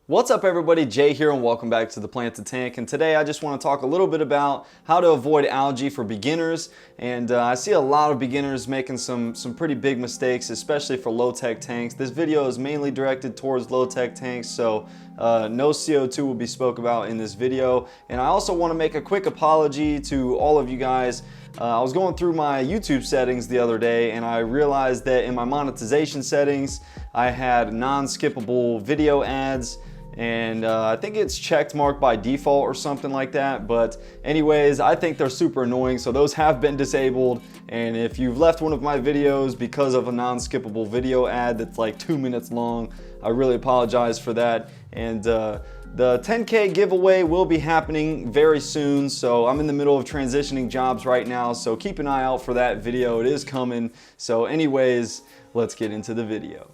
What's up everybody, Jay here and welcome back to the Plant to Tank, and today I just want to talk a little bit about how to avoid algae for beginners. And I see a lot of beginners making some pretty big mistakes, especially for low-tech tanks. This video is mainly directed towards low-tech tanks, so no CO2 will be spoke about in this video. And I also want to make a quick apology to all of you guys. I was going through my YouTube settings the other day and I realized that in my monetization settings I had non-skippable video ads, and I think it's checked marked by default or something like that. But anyways, I think they're super annoying, so those have been disabled. And if you've left one of my videos because of a non-skippable video ad that's like 2 minutes long, I really apologize for that. And the 10K giveaway will be happening very soon, so I'm in the middle of transitioning jobs right now, so keep an eye out for that video. It is coming. So anyways, let's get into the video.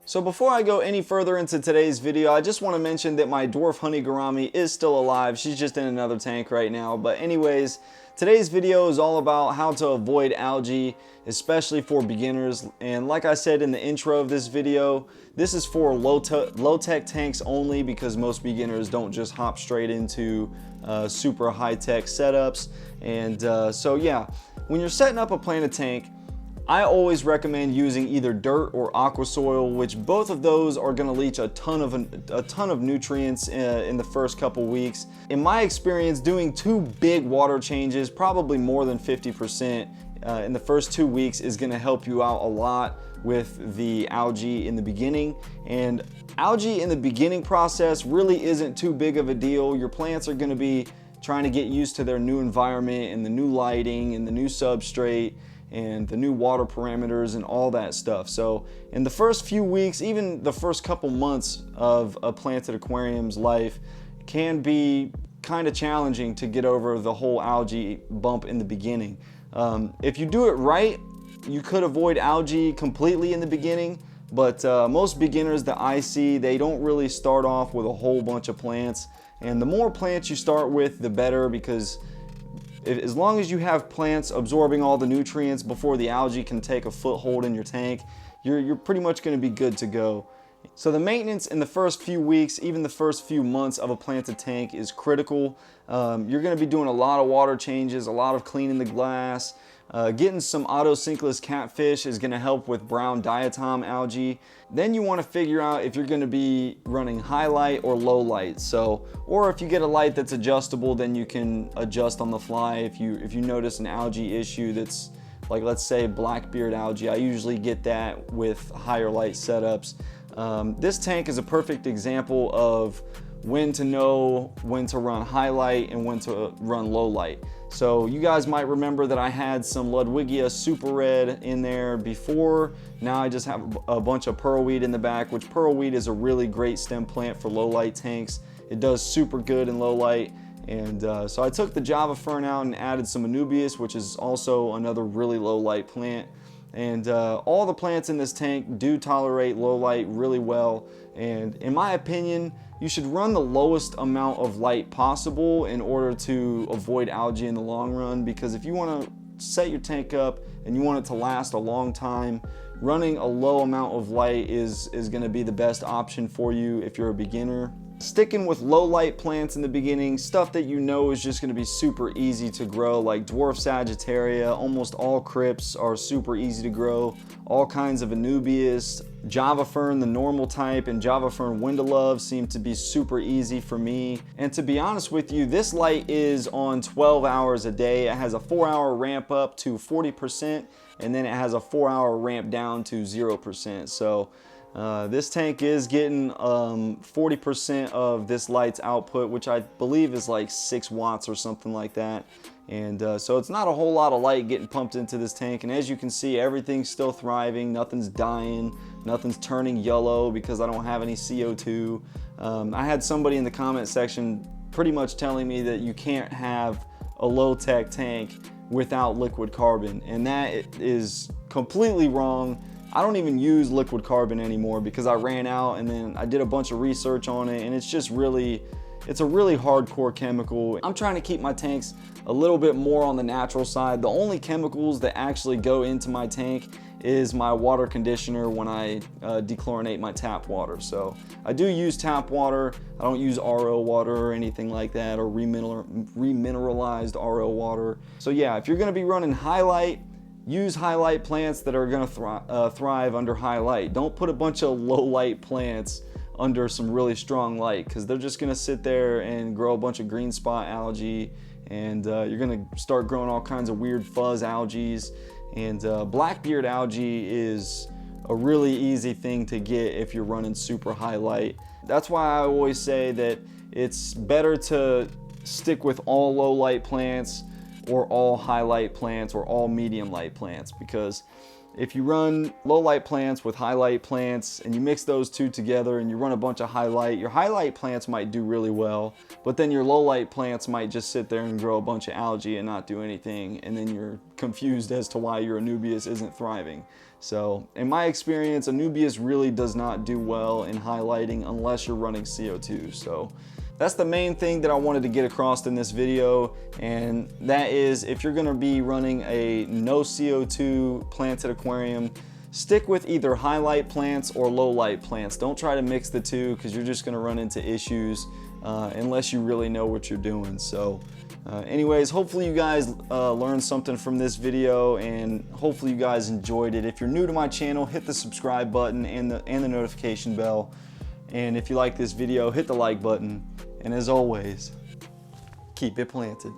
So before I go any further into today's video, I just want to mention that my dwarf honey gourami is still alive. She's just in another tank right now. But anyways, today's video is all about how to avoid algae, especially for beginners. And like I said in the intro of this video, this is for low-tech tanks only, because most beginners don't just hop straight into super high-tech setups. And so yeah, when you're setting up a planted tank, I always recommend using either dirt or Aquascaping, which both of those are going to leach a ton of nutrients in the first couple weeks. In my experience, doing 2 big water changes, probably more than 50% in the first 2 weeks, is going to help you out a lot with the algae in the beginning. And algae in the beginning process really isn't too big of a deal. Your plants are going to be trying to get used to their new environment and the new lighting and the new substrate and the new water parameters and all that stuff. So in the first few weeks, even the first couple months of a planted aquarium's life, can be kind of challenging to get over the whole algae bump in the beginning. If you do it right, you could avoid algae completely in the beginning, but most beginners that I see, they don't really start off with a whole bunch of plants. And the more plants you start with, the better, because as long as you have plants absorbing all the nutrients before the algae can take a foothold in your tank, you're pretty much going to be good to go. So the maintenance in the first few weeks, even the first few months of a planted tank, is critical. You're going to be doing a lot of water changes, a lot of cleaning the glass. Getting some autosynclus catfish is going to help with brown diatom algae. Then you want to figure out if you're going to be running high light or low light. So, or if you get a light that's adjustable, then you can adjust on the fly. If you notice an algae issue that's like, let's say blackbeard algae, I usually get that with higher light setups. This tank is a perfect example of when to know when to run high light and when to run low light. So you guys might remember that I had some Ludwigia Super Red in there before. Now I just have a bunch of pearlweed in the back, which pearlweed is a really great stem plant for low light tanks. It does super good in low light. And so I took the Java Fern out and added some Anubias, which is also another really low light plant. And all the plants in this tank do tolerate low light really well. And in my opinion, you should run the lowest amount of light possible in order to avoid algae in the long run, because if you want to set your tank up and you want it to last a long time, running a low amount of light is going to be the best option for you if you're a beginner. Sticking with low light plants in the beginning, stuff that you know is just going to be super easy to grow, like dwarf Sagittaria. Almost all crypts are super easy to grow. All kinds of Anubias, Java Fern, the normal type, and Java Fern Windalove seem to be super easy for me. And to be honest with you, this light is on 12 hours a day. It has a 4-hour ramp up to 40%, and then it has a 4-hour ramp down to 0%. So this tank is getting 40% of this light's output, which I believe is like 6 watts or something like that. And so it's not a whole lot of light getting pumped into this tank. And as you can see, everything's still thriving. Nothing's dying. Nothing's turning yellow because I don't have any CO2. I had somebody in the comment section pretty much telling me that you can't have a low-tech tank without liquid carbon. And that is completely wrong. I don't even use liquid carbon anymore because I ran out, and then I did a bunch of research on it, and it's just really, it's a really hardcore chemical. I'm trying to keep my tanks a little bit more on the natural side. The only chemicals that actually go into my tank is my water conditioner when I dechlorinate my tap water. So I do use tap water. I don't use RO water or anything like that, or remineralized RO water. So yeah, if you're gonna be running highlight, use highlight plants that are gonna thrive under highlight. Don't put a bunch of low light plants under some really strong light, because they're just gonna sit there and grow a bunch of green spot algae, and you're gonna start growing all kinds of weird fuzz algae. And blackbeard algae is a really easy thing to get if you're running super high light. That's why I always say that it's better to stick with all low light plants or all high light plants or all medium light plants, because if you run low light plants with high light plants and you mix those two together and you run a bunch of highlight, your highlight plants might do really well, but then your low light plants might just sit there and grow a bunch of algae and not do anything, and then you're confused as to why your Anubias isn't thriving. So in my experience, Anubias really does not do well in highlighting unless you're running CO2. So that's the main thing that I wanted to get across in this video, and that is, if you're gonna be running a no CO2 planted aquarium, stick with either highlight plants or low light plants. Don't try to mix the two, because you're just gonna run into issues unless you really know what you're doing. So anyways, hopefully you guys learned something from this video, and hopefully you guys enjoyed it. If you're new to my channel, hit the subscribe button and the notification bell. And if you like this video, hit the like button. And as always, keep it planted.